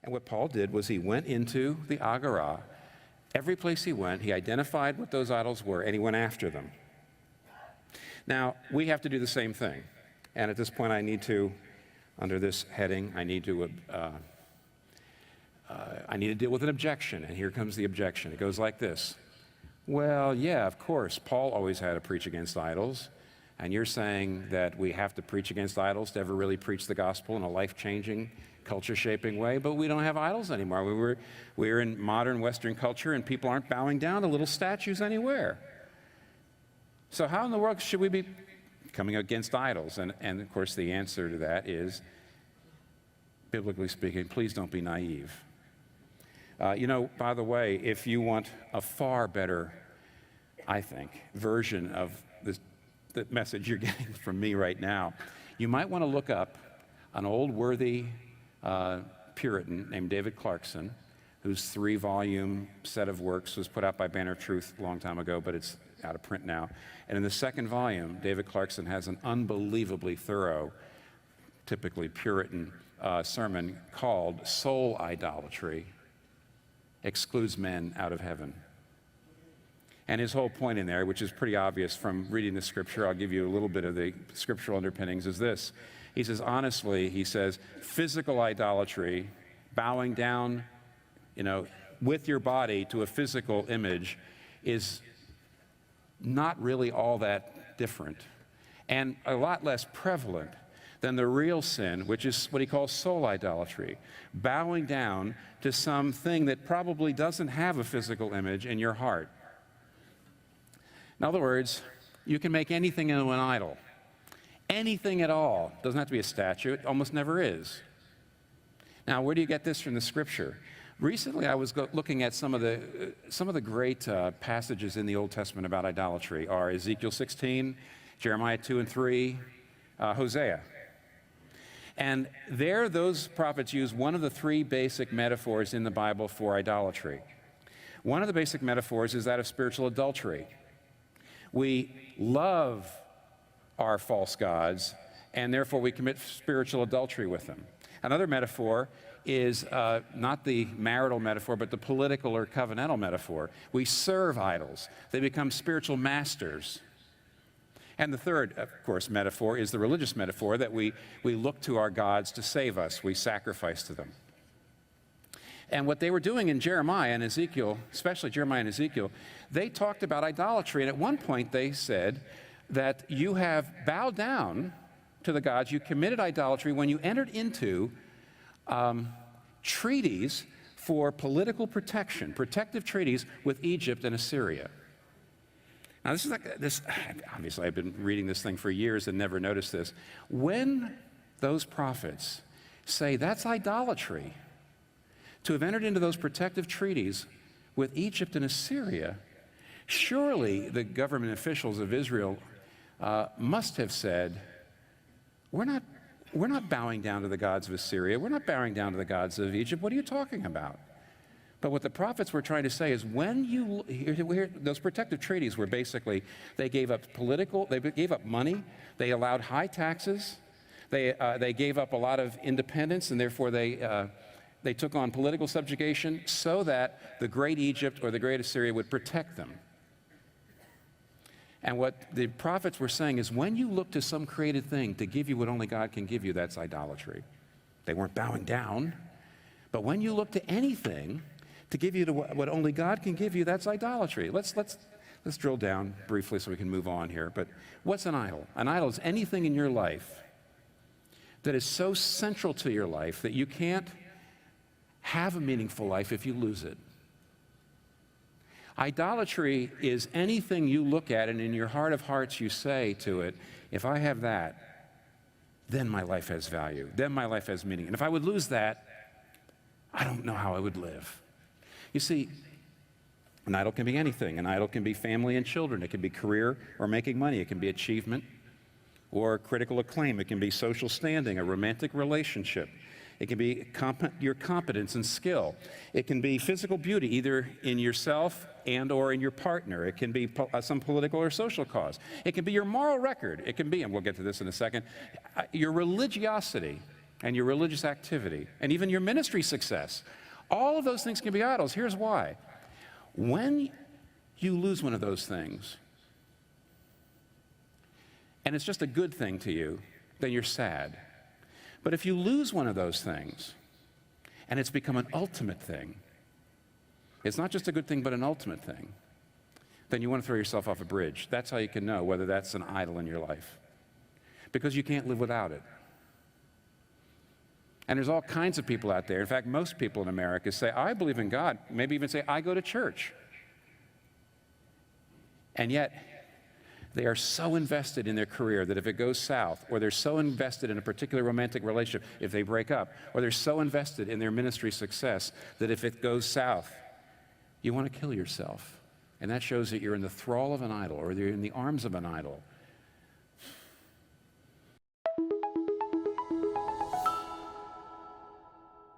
And what Paul did was he went into the Agora. Every place he went, he identified what those idols were, and he went after them. Now, we have to do the same thing. And at this point, I need to, under this heading, I need to deal with an objection. And here comes the objection. It goes like this. Well, yeah, of course, Paul always had to preach against idols. And you're saying that we have to preach against idols to ever really preach the gospel in a life-changing, culture-shaping way, but we don't have idols anymore. We're in modern Western culture, and people aren't bowing down to little statues anywhere. So how in the world should we be coming against idols? And of course, the answer to that is, biblically speaking, please don't be naive. By the way, if you want a far better, I think, version of the message you're getting from me right now, you might want to look up an old worthy Puritan named David Clarkson, whose 3-volume set of works was put out by Banner of Truth a long time ago, but it's out of print now. And in the second volume, David Clarkson has an unbelievably thorough, typically Puritan sermon called Soul Idolatry Excludes Men Out of Heaven. And his whole point in there, which is pretty obvious from reading the scripture, I'll give you a little bit of the scriptural underpinnings, is this. He says, honestly, he says, physical idolatry, bowing down, with your body to a physical image, is not really all that different and a lot less prevalent than the real sin, which is what he calls soul idolatry, bowing down to something that probably doesn't have a physical image in your heart. In other words, you can make anything into an idol. Anything at all. Doesn't have to be a statue. It almost never is. Now, where do you get this from the scripture? Recently, I was looking at some of the great passages in the Old Testament about idolatry are Ezekiel 16, Jeremiah 2 and 3, Hosea. And there, those prophets use one of the 3 basic metaphors in the Bible for idolatry. One of the basic metaphors is that of spiritual adultery. We love our false gods, and therefore we commit spiritual adultery with them. Another metaphor is not the marital metaphor, but the political or covenantal metaphor. We serve idols. They become spiritual masters. And the third, of course, metaphor is the religious metaphor that we look to our gods to save us. We sacrifice to them. And what they were doing in Jeremiah and Ezekiel, especially Jeremiah and Ezekiel, they talked about idolatry. And at one point they said that you have bowed down to the gods, you committed idolatry when you entered into treaties for political protection, protective treaties with Egypt and Assyria. Now, obviously I've been reading this thing for years and never noticed this. When those prophets say that's idolatry, to have entered into those protective treaties with Egypt and Assyria, surely the government officials of Israel must have said, we're not bowing down to the gods of Assyria. We're not bowing down to the gods of Egypt. What are you talking about? But what the prophets were trying to say is those protective treaties were basically, they gave up money, they allowed high taxes, they gave up a lot of independence, and therefore they took on political subjugation so that the great Egypt or the great Assyria would protect them. And what the prophets were saying is when you look to some created thing to give you what only God can give you, that's idolatry. They weren't bowing down. But when you look to anything to give you what only God can give you, that's idolatry. Let's drill down briefly so we can move on here. But what's an idol? An idol is anything in your life that is so central to your life that you can't have a meaningful life if you lose it. Idolatry is anything you look at and in your heart of hearts you say to it, if I have that, then my life has value, then my life has meaning. And if I would lose that, I don't know how I would live. You see, an idol can be anything. An idol can be family and children. It can be career or making money. It can be achievement or critical acclaim. It can be social standing, a romantic relationship. It can be your competence and skill. It can be physical beauty, either in yourself and or in your partner. It can be some political or social cause. It can be your moral record. It can be, and we'll get to this in a second, your religiosity. and your religious activity, and even your ministry success. All of those things can be idols. Here's why. When you lose one of those things, and it's just a good thing to you, then you're sad. But if you lose one of those things, and it's become an ultimate thing, it's not just a good thing, but an ultimate thing, then you want to throw yourself off a bridge. That's how you can know whether that's an idol in your life, because you can't live without it. And there's all kinds of people out there. In fact, most people in America say, I believe in God, maybe even say, I go to church. And yet, they are so invested in their career that if it goes south, or they're so invested in a particular romantic relationship if they break up, or they're so invested in their ministry success that if it goes south, you want to kill yourself. And that shows that you're in the thrall of an idol, or you're in the arms of an idol.